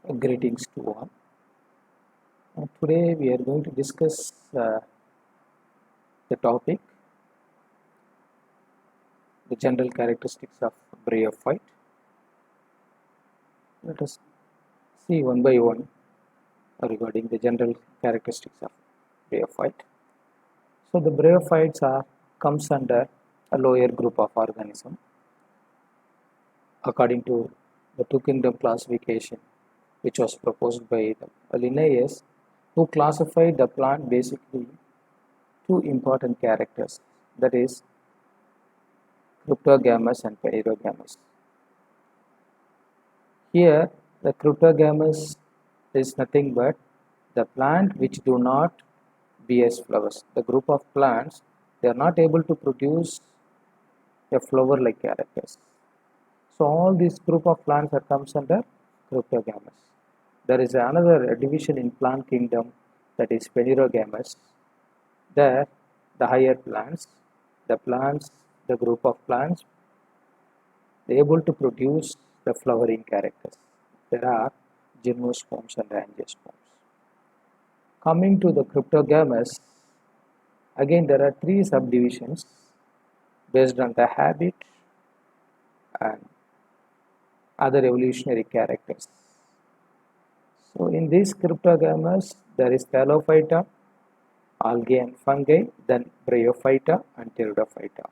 Greetings to all. Today we are going to discuss the topic, the general characteristics of bryophyte. Let us see one by one regarding the general characteristics of bryophyte. So the bryophytes comes under a lower group of organism according to the two kingdom classification, which was proposed by Linnaeus, who classified the plant basically two important characters, that is cryptogamous and phanerogamous. Here the cryptogamous is nothing but the plant which do not bear flowers. The group of plants, they are not able to produce a flower like characters. So all this group of plants are comes under cryptogamous. There is another division in plant kingdom, that is phanerogamous. There the higher plants, the group of plants able to produce the flowering characters. There are gymnosperms and angiosperms. Coming to the cryptogamous, again there are three subdivisions based on the habit and other evolutionary characters. So in this cryptogamous, there is Thallophyta, algae and fungi, then Bryophyta and Pteridophyta.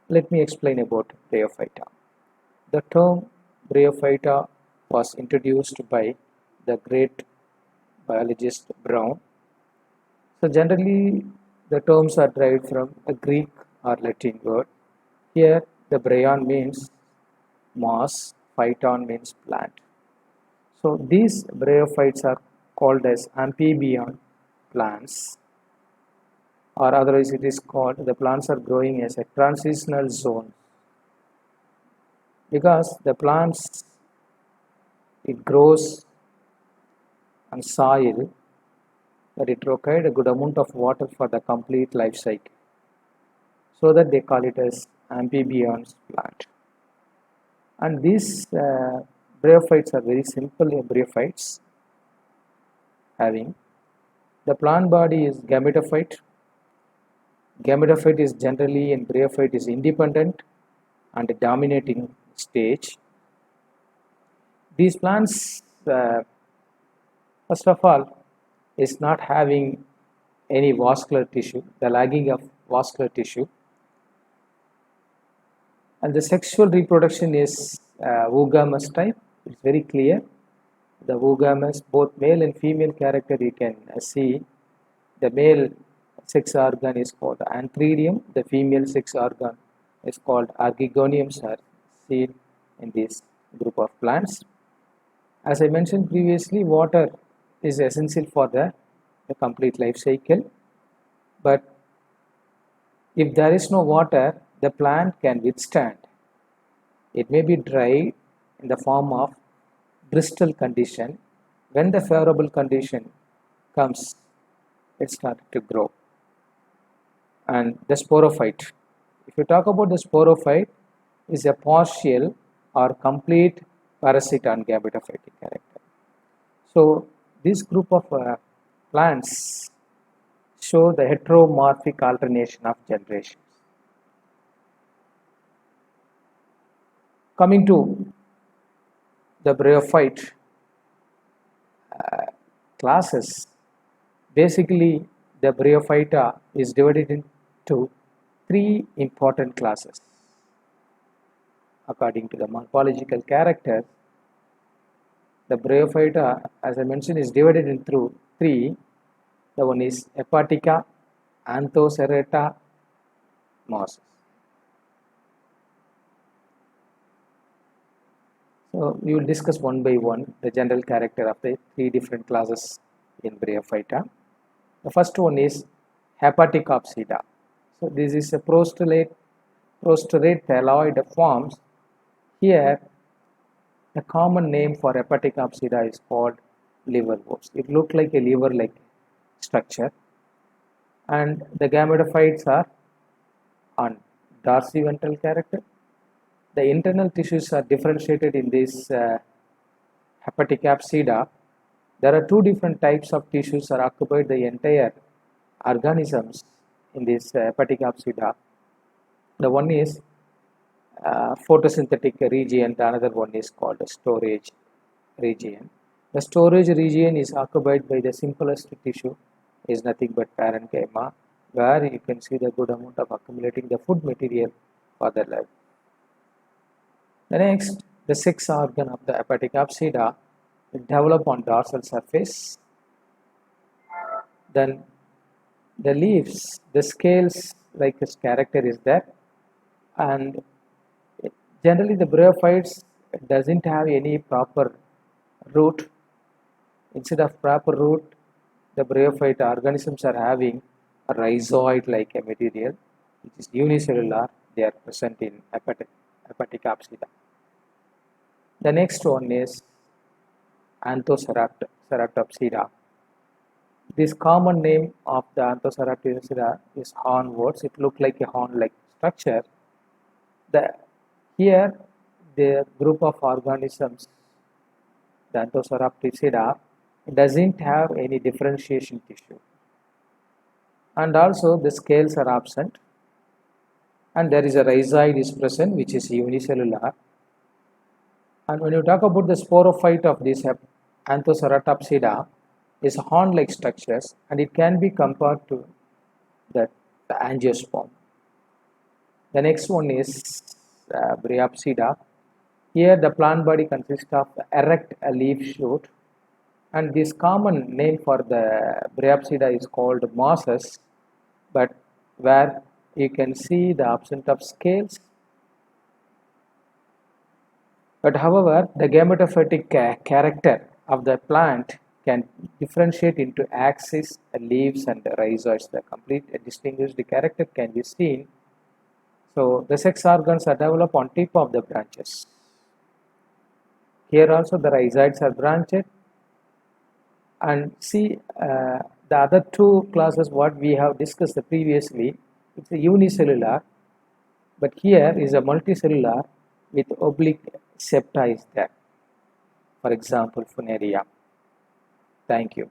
Let me explain about Bryophyta. The term Bryophyta was introduced by the great biologist Brown. So generally the terms are derived from a Greek or Latin word. Here the bryon means moss, phyton means plant. So these bryophytes are called as amphibian plants, or otherwise it is called, the plants are growing as a transitional zone, because the plants, it grows on soil that it required a good amount of water for the complete life cycle, so that they call it as amphibians plant. And these bryophytes are very simple bryophytes, having the plant body is gametophyte. Gametophyte is generally, and bryophyte is independent and a dominating stage. These plants, first of all, is not having any vascular tissue, the lagging of vascular tissue, and the sexual reproduction is oogamous type. It's very clear. The oogamous, both male and female character, you can see. The male sex organ is called antheridium, the female sex organ is called archegoniums, are seen in this group of plants. As I mentioned previously, water is essential for the complete life cycle, but if there is no water, the plant can withstand. It may be dry in the form of bristle condition. When the favorable condition comes, it started to grow. And the sporophyte, if you talk about the sporophyte, is a partial or complete parasite on gametophytic character. So this group of plants show the heteromorphic alternation of generations. Coming to the bryophyte classes, basically the Bryophyta is divided into three important classes. According to the morphological character, the Bryophyta, as I mentioned, is divided into three. The one is Hepatica, Anthocerata, mosses. So we will discuss one by one the general character of the three different classes in Bryophyta. The first one is Hepaticopsida. So this is a prostrate thalloid forms. Here the common name for Hepaticopsida is called liverworts. It looks like a liver-like structure, and the gametophytes are on dorsiventral character. The internal tissues are differentiated in this hepatic apsida, there are two different types of tissues that occupy the entire organisms in this hepatic apsida. The one is photosynthetic region, the another one is called the storage region. The storage region is occupied by the simplest tissue, is nothing but parenchyma, where you can see the good amount of accumulating the food material for the life. The next, the sixth organ of the hepatic apsida develop on dorsal surface. Then the leaves, the scales like its character is there, and generally the bryophytes doesn't have any proper root. Instead of proper root, the bryophyte organisms are having a rhizoid like a material which is unicellular. They are present in hepatic apsida. The next one is Anthoceratopsida. This common name of the Anthoceratopsida is hornworts. It looks like a horn-like structure. Here, the group of organisms, the Anthoceratopsida, doesn't have any differentiation tissue, and also the scales are absent, and there is a rhizoid is present which is unicellular. And when you talk about the sporophyte of this Anthoceratopsida, is horn-like structures, and it can be compared to the angiosperm. The next one is Bryopsida. Here the plant body consists of erect leaf shoot, and this common name for the Bryopsida is called mosses, but where you can see the absence of scales. But however, the gametophytic character of the plant can differentiate into axis, leaves, and rhizoids. The complete distinguished character can be seen. So the sex organs are developed on tip of the branches. Here also the rhizoids are branched, and see the other two classes what we have discussed previously, it's a unicellular, but here is a multicellular with oblique septa is there. For example, Funaria. Thank you.